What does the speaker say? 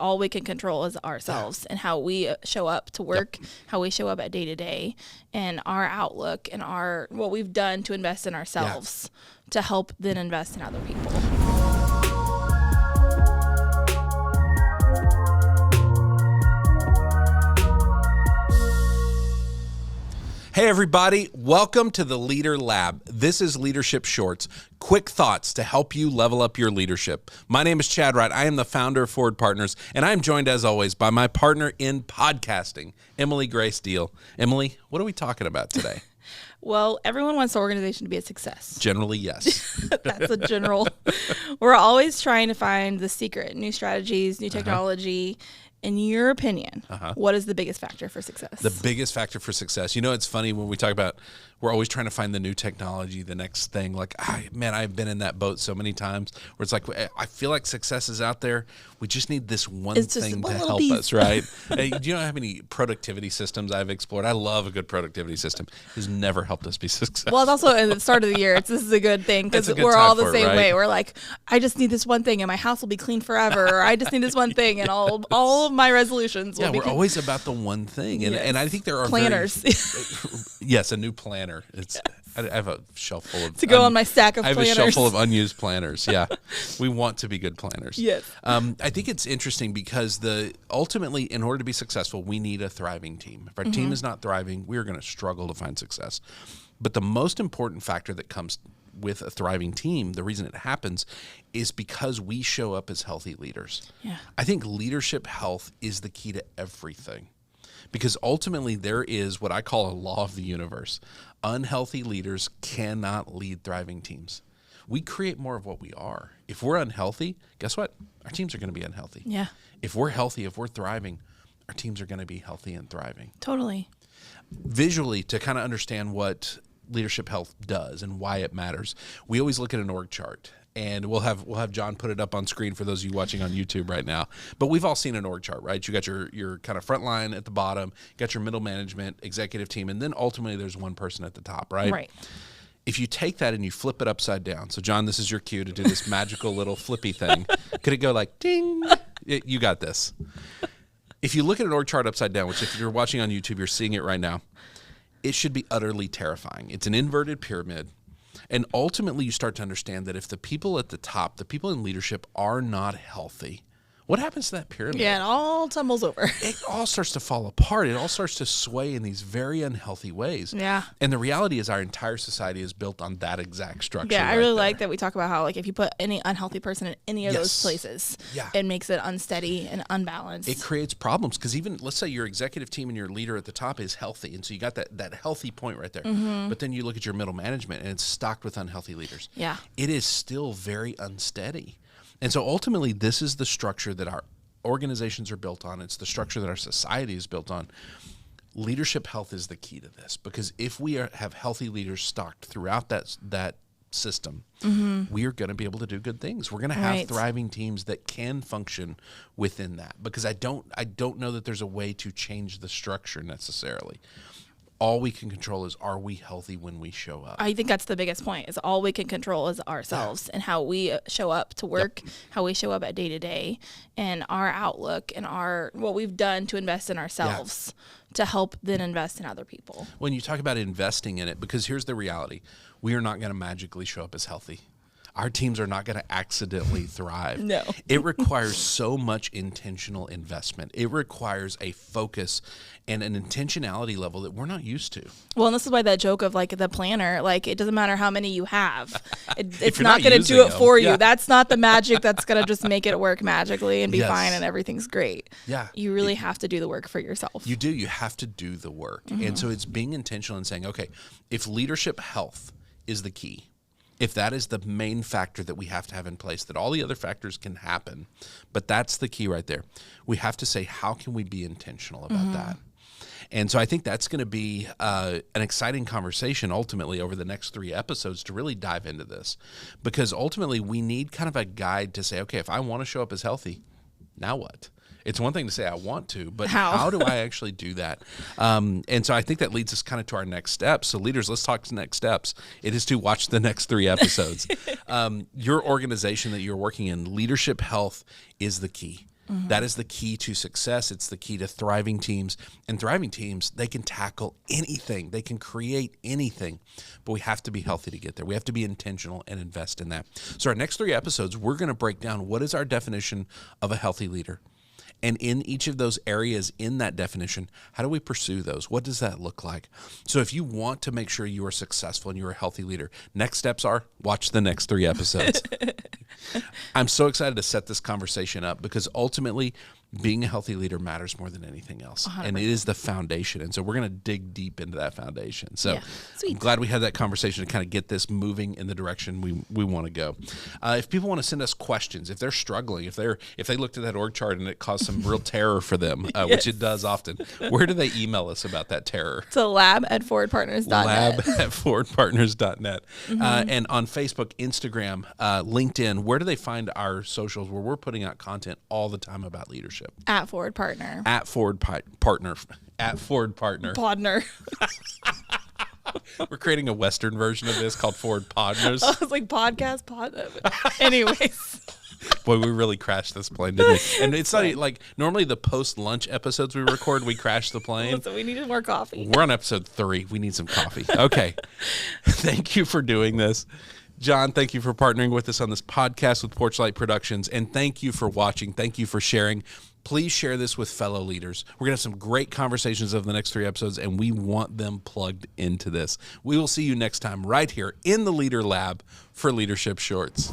All we can control is ourselves and how we show up to work, how we show up at day to day, and our outlook and what we've done to invest in ourselves to help then invest in other people. Hey everybody, welcome to the Leader Lab. This is Leadership Shorts, quick thoughts to help you level up your leadership. My name is Chad Wright. I am the founder of Forward Partners, and I'm joined as always by my partner in podcasting, Emily Grace Deal. Emily, what are we talking about today? Well, everyone wants the organization to be a success. Generally, yes. That's a general. We're always trying to find the secret, new strategies, new technology. In your opinion, what is the biggest factor for success? The biggest factor for success. You know, it's funny when we talk about, we're always trying to find the new technology, the next thing. Like, I've been in that boat so many times where it's like, I feel like success is out there. We just need this one thing to help us, right? Hey, do you know how many productivity systems I've explored? I love a good productivity system. It has never helped us be successful. Well, it's also at the start of the year. This is a good thing because we're all the same way. We're like, I just need this one thing and my house will be clean forever. Or I just need this one thing and all of my resolutions will be we're always about the one thing. And I think there are planners. Yes, a new planner. I have a shelf full of... To go on my stack of planners. I have a shelf full of unused planners, yeah. We want to be good planners. Yes. I think it's interesting because ultimately, in order to be successful, we need a thriving team. If our team is not thriving, we're going to struggle to find success. But the most important factor that comes with a thriving team, the reason it happens, is because we show up as healthy leaders. Yeah. I think leadership health is the key to everything. Because ultimately, there is what I call a law of the universe. Unhealthy leaders cannot lead thriving teams. We create more of what we are. If we're unhealthy, guess what? Our teams are going to be unhealthy. Yeah. If we're healthy, if we're thriving, our teams are going to be healthy and thriving. Totally. Visually, to kind of understand what leadership health does and why it matters, we always look at an org chart. And we'll have John put it up on screen for those of you watching on YouTube right now. But we've all seen an org chart, right? You got your kind of front line at the bottom, you got your middle management, executive team, and then ultimately there's one person at the top, right? Right. If you take that and you flip it upside down, so John, this is your cue to do this magical little flippy thing. Could it go like ding? You got this. If you look at an org chart upside down, which if you're watching on YouTube, you're seeing it right now, it should be utterly terrifying. It's an inverted pyramid. And ultimately, you start to understand that if the people at the top, the people in leadership are not healthy, what happens to that pyramid? Yeah, it all tumbles over. It all starts to fall apart. It all starts to sway in these very unhealthy ways. Yeah. And the reality is our entire society is built on that exact structure. Yeah, I really like that we talk about how, like, if you put any unhealthy person in any of those places, it makes it unsteady and unbalanced. It creates problems because even, let's say your executive team and your leader at the top is healthy. And so you got that healthy point right there. But then you look at your middle management and it's stocked with unhealthy leaders. Yeah. It is still very unsteady. And so ultimately, this is the structure that our organizations are built on. It's the structure that our society is built on. Leadership health is the key to this because if we have healthy leaders stocked throughout that system, we are going to be able to do good things. We're going to have thriving teams that can function within that because I don't know that there's a way to change the structure necessarily. All we can control is, are we healthy when we show up? I think that's the biggest point, is all we can control is ourselves and how we show up to work, how we show up at day to day, and our outlook and what we've done to invest in ourselves to help then invest in other people. When you talk about investing in it, because here's the reality, we are not going to magically show up as healthy. Our teams are not going to accidentally thrive. No. It requires so much intentional investment. It requires a focus and an intentionality level that we're not used to. Well, and this is why that joke of like the planner, like it doesn't matter how many you have. It's not going to do it for you. That's not the magic that's going to just make it work magically and be fine and everything's great. Yeah. You really have to do the work for yourself. You do. You have to do the work. And so it's being intentional and saying, okay, if leadership health is the key, if that is the main factor that we have to have in place, that all the other factors can happen, but that's the key right there. We have to say, how can we be intentional about that? And so I think that's going to be an exciting conversation ultimately over the next 3 episodes to really dive into this. Because ultimately we need kind of a guide to say, okay, if I want to show up as healthy, now what? It's one thing to say I want to, but how do I actually do that? And so I think that leads us kind of to our next steps. So leaders, let's talk to next steps. It is to watch the next 3 episodes. Your organization that you're working in, leadership health is the key. That is the key to success. It's the key to thriving teams. And thriving teams, they can tackle anything. They can create anything. But we have to be healthy to get there. We have to be intentional and invest in that. So our next 3 episodes, we're going to break down what is our definition of a healthy leader. And in each of those areas in that definition, how do we pursue those? What does that look like? So if you want to make sure you are successful and you're a healthy leader, next steps are watch the next 3 episodes. I'm so excited to set this conversation up because ultimately being a healthy leader matters more than anything else. 100%. And it is the foundation. And so we're going to dig deep into that foundation. So I'm glad we had that conversation to kind of get this moving in the direction we want to go. If people want to send us questions, if they're struggling, if they looked at that org chart and it caused some real terror for them, which it does often, where do they email us about that terror? To lab@forwardpartners.net. lab@forwardpartners.net. And on Facebook, Instagram, LinkedIn, where do they find our socials where we're putting out content all the time about leadership? @ForwardPartner. @ForwardPartner. Podner. We're creating a Western version of this called Forward Podners. I was like, podcast. Anyways. Boy, we really crashed this plane, didn't we? And it's not like normally the post-lunch episodes we record, we crash the plane. So we needed more coffee. We're on episode 3. We need some coffee. Okay. Thank you for doing this. John, thank you for partnering with us on this podcast with Porchlight Productions. And thank you for watching. Thank you for sharing. Please share this with fellow leaders. We're going to have some great conversations over the next 3 episodes, and we want them plugged into this. We will see you next time right here in the Leader Lab for Leadership Shorts.